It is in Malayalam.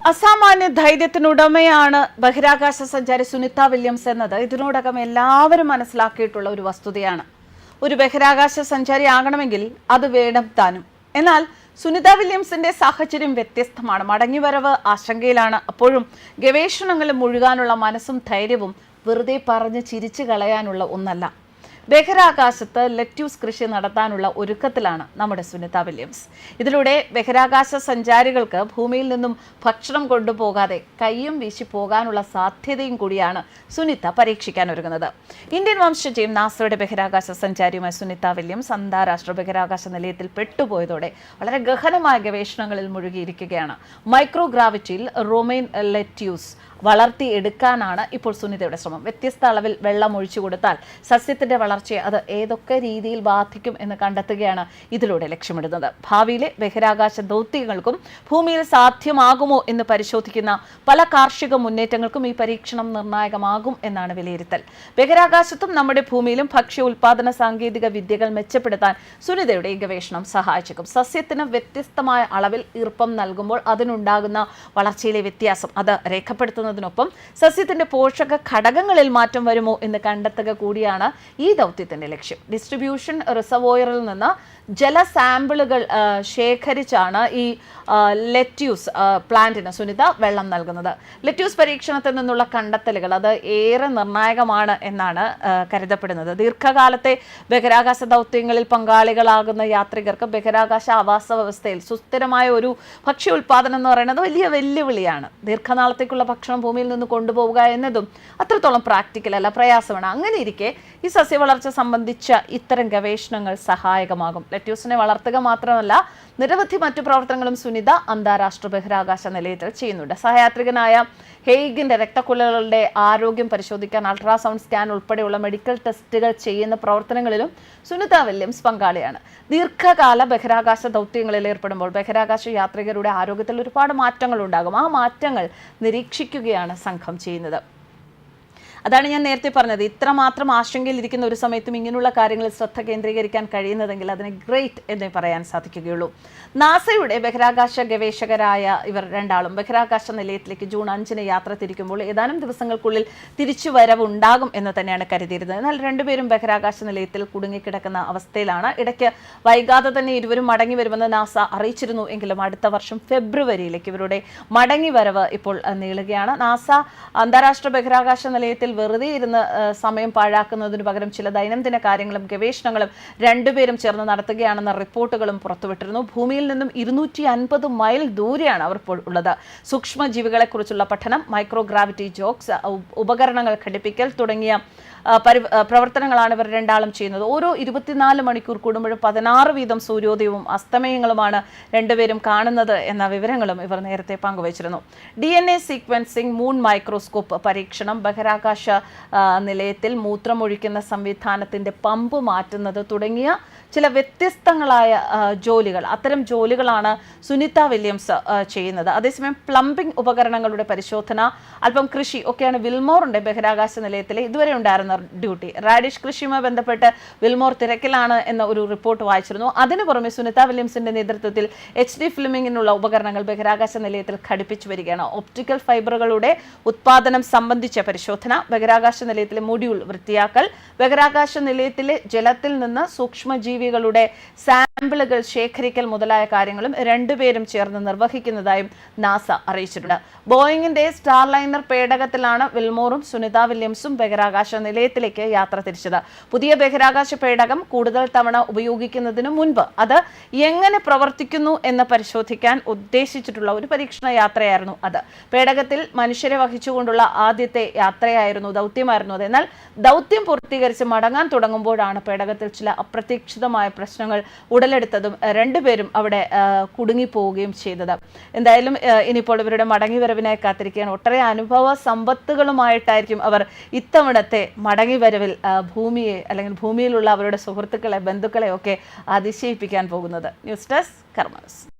അസാമാന്യ ധൈര്യത്തിനുടമയാണ് ബഹിരാകാശ സഞ്ചാരി സുനിത വില്യംസ് എന്നത് ഇതിനോടകം എല്ലാവരും മനസ്സിലാക്കിയിട്ടുള്ള ഒരു വസ്തുതയാണ്. ഒരു ബഹിരാകാശ സഞ്ചാരി ആകണമെങ്കിൽ അത് വേണം താനും. എന്നാൽ സുനിത വില്യംസിന്റെ സാഹചര്യം വ്യത്യസ്തമാണ്. മടങ്ങിവരവ് ആശങ്കയിലാണ്. അപ്പോഴും ഗവേഷണങ്ങളിൽ മുഴുകാനുള്ള മനസ്സും ധൈര്യവും വെറുതെ പറഞ്ഞ് ചിരിച്ചു കളയാനുള്ള ഒന്നല്ല. ബഹിരാകാശത്ത് ലെറ്റ്യൂസ് കൃഷി നടത്താനുള്ള ഒരുക്കത്തിലാണ് നമ്മുടെ സുനിത വില്യംസ്. ഇതിലൂടെ ബഹിരാകാശ സഞ്ചാരികൾക്ക് ഭൂമിയിൽ നിന്നും ഭക്ഷണം കൊണ്ടുപോകാതെ കയ്യും വീശി പോകാനുള്ള സാധ്യതയും കൂടിയാണ് സുനിത പരീക്ഷിക്കാൻ ഒരുങ്ങുന്നത്. ഇന്ത്യൻ വംശജയും നാസയുടെ ബഹിരാകാശ സഞ്ചാരിയുമായ സുനിത വില്യംസ് അന്താരാഷ്ട്ര ബഹിരാകാശ നിലയത്തിൽ പെട്ടുപോയതോടെ വളരെ ഗഹനമായ ഗവേഷണങ്ങളിൽ മുഴുകിയിരിക്കുകയാണ്. മൈക്രോഗ്രാവിറ്റിയിൽ റൊമെയിൻ ലെറ്റ്യൂസ് വളർത്തിയെടുക്കാനാണ് ഇപ്പോൾ സുനിതയുടെ ശ്രമം. വ്യത്യസ്ത അളവിൽ വെള്ളം ഒഴിച്ചു കൊടുത്താൽ സസ്യത്തിന്റെ വളർച്ചയെ അത് ഏതൊക്കെ രീതിയിൽ ബാധിക്കും എന്ന് കണ്ടെത്തുകയാണ് ഇതിലൂടെ ലക്ഷ്യമിടുന്നത്. ഭാവിയിലെ ബഹിരാകാശ ദൗത്യങ്ങൾക്കും ഭൂമിയിൽ സാധ്യമാകുമോ എന്ന് പരിശോധിക്കുന്ന പല കാർഷിക മുന്നേറ്റങ്ങൾക്കും ഈ പരീക്ഷണം നിർണായകമാകും എന്നാണ് വിലയിരുത്തൽ. ബഹിരാകാശത്തും നമ്മുടെ ഭൂമിയിലും ഭക്ഷ്യ ഉൽപാദന സാങ്കേതിക വിദ്യകൾ മെച്ചപ്പെടുത്താൻ സുനിതയുടെ ഈ ഗവേഷണം സഹായിച്ചേക്കും. സസ്യത്തിന് വ്യത്യസ്തമായ അളവിൽ ഈർപ്പം നൽകുമ്പോൾ അതിനുണ്ടാകുന്ന വളർച്ചയിലെ വ്യത്യാസം അത് രേഖപ്പെടുത്തുന്നതിനൊപ്പം സസ്യത്തിന്റെ പോഷക ഘടകങ്ങളിൽ മാറ്റം വരുമോ എന്ന് കണ്ടെത്തുക കൂടിയാണ് ഈ ദൗത്യത്തിന്റെ ലക്ഷ്യം. ഡിസ്ട്രിബ്യൂഷൻ റിസർവോയറിൽ നിന്ന് ജല സാമ്പിളുകൾ ശേഖരിച്ചാണ് ഈ ലെറ്റ്യൂസ് പ്ലാന്റിന് സുനിത വെള്ളം നൽകുന്നത്. ലെറ്റ്യൂസ് പരീക്ഷണത്തിൽ നിന്നുള്ള കണ്ടെത്തലുകൾ അത് ഏറെ നിർണായകമാണ് എന്നാണ് കരുതപ്പെടുന്നത്. ദീർഘകാലത്തെ ബഹിരാകാശ ദൗത്യങ്ങളിൽ പങ്കാളികളാകുന്ന യാത്രികർക്ക് ബഹിരാകാശ ആവാസ വ്യവസ്ഥയിൽ സുസ്ഥിരമായ ഒരു ഭക്ഷ്യ ഉൽപാദനം എന്ന് പറയുന്നത് വലിയ വെല്ലുവിളിയാണ്. ദീർഘനാളത്തേക്കുള്ള ഭക്ഷണം ഭൂമിയിൽ നിന്ന് കൊണ്ടുപോവുക എന്നതും അത്രത്തോളം പ്രാക്ടിക്കൽ അല്ല, പ്രയാസമാണ്. അങ്ങനെ ഇരിക്കെ ഈ സസ്യവളർച്ച സംബന്ധിച്ച ഇത്തരം ഗവേഷണങ്ങൾ സഹായകമാകും. ലെറ്റ്യൂസിനെ വളർത്തുക മാത്രമല്ല നിരവധി മറ്റു പ്രവർത്തനങ്ങളും സുനിത അന്താരാഷ്ട്ര ബഹിരാകാശ നിലയത്തിൽ ചെയ്യുന്നുണ്ട്. സഹയാത്രികനായ ഹെയ്ഗിന്റെ രക്തക്കുഴലുകളുടെ ആരോഗ്യം പരിശോധിക്കാൻ അൾട്രാസൗണ്ട് സ്കാൻ ഉൾപ്പെടെയുള്ള മെഡിക്കൽ ടെസ്റ്റുകൾ ചെയ്യുന്ന പ്രവർത്തനങ്ങളിലും സുനിത വില്യംസ് പങ്കാളിയാണ്. ദീർഘകാല ബഹിരാകാശ ദൗത്യങ്ങളിൽ ഏർപ്പെടുമ്പോൾ ബഹിരാകാശ യാത്രികരുടെ ആരോഗ്യത്തിൽ ഒരുപാട് മാറ്റങ്ങൾ ഉണ്ടാകും. ആ മാറ്റങ്ങൾ നിരീക്ഷിക്കുകയാണ് സംഘം ചെയ്യുന്നത്. അതാണ് ഞാൻ നേരത്തെ പറഞ്ഞത്. ഇത്രമാത്രം ആശങ്കയിൽ ഇരിക്കുന്ന ഒരു സമയത്തും ഇങ്ങനെയുള്ള കാര്യങ്ങളിൽ ശ്രദ്ധ കേന്ദ്രീകരിക്കാൻ കഴിയുന്നതെങ്കിൽ അതിനെ ഗ്രേറ്റ് എന്നേ പറയാൻ സാധിക്കുകയുള്ളൂ. നാസയുടെ ബഹിരാകാശ ഗവേഷകരായ ഇവർ രണ്ടാളും ബഹിരാകാശ നിലയത്തിലേക്ക് ജൂൺ 5 യാത്ര തിരിക്കുമ്പോൾ ഏതാനും ദിവസങ്ങൾക്കുള്ളിൽ തിരിച്ചുവരവുണ്ടാകും എന്ന് തന്നെയാണ് കരുതിയിരുന്നത്. എന്നാൽ രണ്ടുപേരും ബഹിരാകാശ നിലയത്തിൽ കുടുങ്ങിക്കിടക്കുന്ന അവസ്ഥയിലാണ്. ഇടയ്ക്ക് വൈകാതെ തന്നെ ഇരുവരും മടങ്ങി വരുമെന്ന് നാസ അറിയിച്ചിരുന്നു. എങ്കിലും അടുത്ത വർഷം ഫെബ്രുവരിയിലേക്ക് ഇവരുടെ മടങ്ങിവരവ് ഇപ്പോൾ നീളുകയാണ്. നാസ അന്താരാഷ്ട്ര ബഹിരാകാശ നിലയത്തിൽ വെറുതെ ഇരുന്ന് സമയം പാഴാക്കുന്നതിനു പകരം ചില ദൈനംദിന കാര്യങ്ങളും ഗവേഷണങ്ങളും രണ്ടുപേരും ചേർന്ന് നടത്തുകയാണെന്ന റിപ്പോർട്ടുകളും പുറത്തുവിട്ടിരുന്നു. ഭൂമിയിൽ നിന്നും 250 മൈൽ ദൂരെയാണ് അവർ ഇപ്പോൾ ഉള്ളത്. സൂക്ഷ്മജീവികളെക്കുറിച്ചുള്ള പഠനം, മൈക്രോഗ്രാവിറ്റി ജോക്സ്, ഉപകരണങ്ങൾ ഘടിപ്പിക്കൽ തുടങ്ങിയ പ്രവർത്തനങ്ങളാണ് ഇവർ രണ്ടാളും ചെയ്യുന്നത്. ഓരോ 24 മണിക്കൂർ കൂടുമ്പോഴും 16 വീതം സൂര്യോദയവും അസ്തമയങ്ങളുമാണ് രണ്ടുപേരും കാണുന്നത് എന്ന വിവരങ്ങളും ഇവർ നേരത്തെ പങ്കുവച്ചിരുന്നു. DNA സീക്വൻസിംഗ്, മൂൺ മൈക്രോസ്കോപ്പ് പരീക്ഷണം, ബഹിരാകാശ നിലയത്തിൽ മൂത്രമൊഴിക്കുന്ന സംവിധാനത്തിന്റെ പമ്പ് മാറ്റുന്നത് തുടങ്ങിയ ചില വ്യത്യസ്തങ്ങളായ ജോലികൾ, അത്തരം ജോലികളാണ് സുനിത വില്യംസ് ചെയ്യുന്നത്. അതേസമയം പ്ലംബിംഗ് ഉപകരണങ്ങളുടെ പരിശോധന, അല്പം കൃഷി ഒക്കെയാണ് വിൽമോറിന്റെ ബഹിരാകാശ നിലയത്തിലെ ഇതുവരെ ഉണ്ടായിരുന്ന ഡ്യൂട്ടി. റാഡിഷ് കൃഷിയുമായി ബന്ധപ്പെട്ട് വിൽമോർ തിരക്കിലാണ് എന്ന ഒരു റിപ്പോർട്ട് വായിച്ചിരുന്നു. അതിനു പുറമെ സുനിത വില്യംസിന്റെ നേതൃത്വത്തിൽ HD ഫിലിമിങ്ങിനുള്ള ഉപകരണങ്ങൾ ബഹിരാകാശ നിലയത്തിൽ ഘടിപ്പിച്ചു വരികയാണ്. ഒപ്റ്റിക്കൽ ഫൈബറുകളുടെ ഉത്പാദനം സംബന്ധിച്ച പരിശോധന, ബഹിരാകാശ നിലയത്തിലെ മൊഡ്യൂൾ വൃത്തിയാക്കൽ, ബഹിരാകാശ നിലയത്തിലെ ജലത്തിൽ നിന്ന് സൂക്ഷ്മജീവികളുടെ സാമ്പിളുകൾ ശേഖരിക്കൽ മുതലായ കാര്യങ്ങളും രണ്ടുപേരും ചേർന്ന് നിർവഹിക്കുന്നതായും നാസ അറിയിച്ചിട്ടുണ്ട്. ബോയിങ്ങിന്റെ സ്റ്റാർലൈനർ പേടകത്തിലാണ് വിൽമോറും സുനിത വില്യംസും ബഹിരാകാശ നിലയത്തിലേക്ക് യാത്ര തിരിച്ചത്. പുതിയ ബഹിരാകാശ പേടകം കൂടുതൽ തവണ ഉപയോഗിക്കുന്നതിനു മുൻപ് അത് എങ്ങനെ പ്രവർത്തിക്കുന്നു എന്ന് പരിശോധിക്കാൻ ഉദ്ദേശിച്ചിട്ടുള്ള ഒരു പരീക്ഷണ യാത്രയായിരുന്നു അത്. പേടകത്തിൽ മനുഷ്യരെ വഹിച്ചുകൊണ്ടുള്ള ആദ്യത്തെ ദൗത്യമായിരുന്നു അത്. എന്നാൽ ദൗത്യം പൂർത്തീകരിച്ച് മടങ്ങാൻ തുടങ്ങുമ്പോഴാണ് പേടകത്തിൽ ചില അപ്രതീക്ഷിതമായ പ്രശ്നങ്ങൾ ഉടലെടുത്തതും രണ്ടുപേരും അവിടെ കുടുങ്ങിപ്പോവുകയും ചെയ്തത്. എന്തായാലും ഇനിയിപ്പോൾ ഇവരുടെ മടങ്ങിവരവിനായി കാത്തിരിക്കുകയാണ്. ഒട്ടേറെ അനുഭവ സമ്പത്തുകളുമായിട്ടായിരിക്കും അവർ ഇത്തവണത്തെ മടങ്ങിവരവിൽ ഭൂമിയെ അല്ലെങ്കിൽ ഭൂമിയിലുള്ള അവരുടെ സുഹൃത്തുക്കളെ, ബന്ധുക്കളെ ഒക്കെ അതിശയിപ്പിക്കാൻ പോകുന്നത്. ന്യൂസ് ഡെസ്ക് കർമ്മ ന്യൂസ്.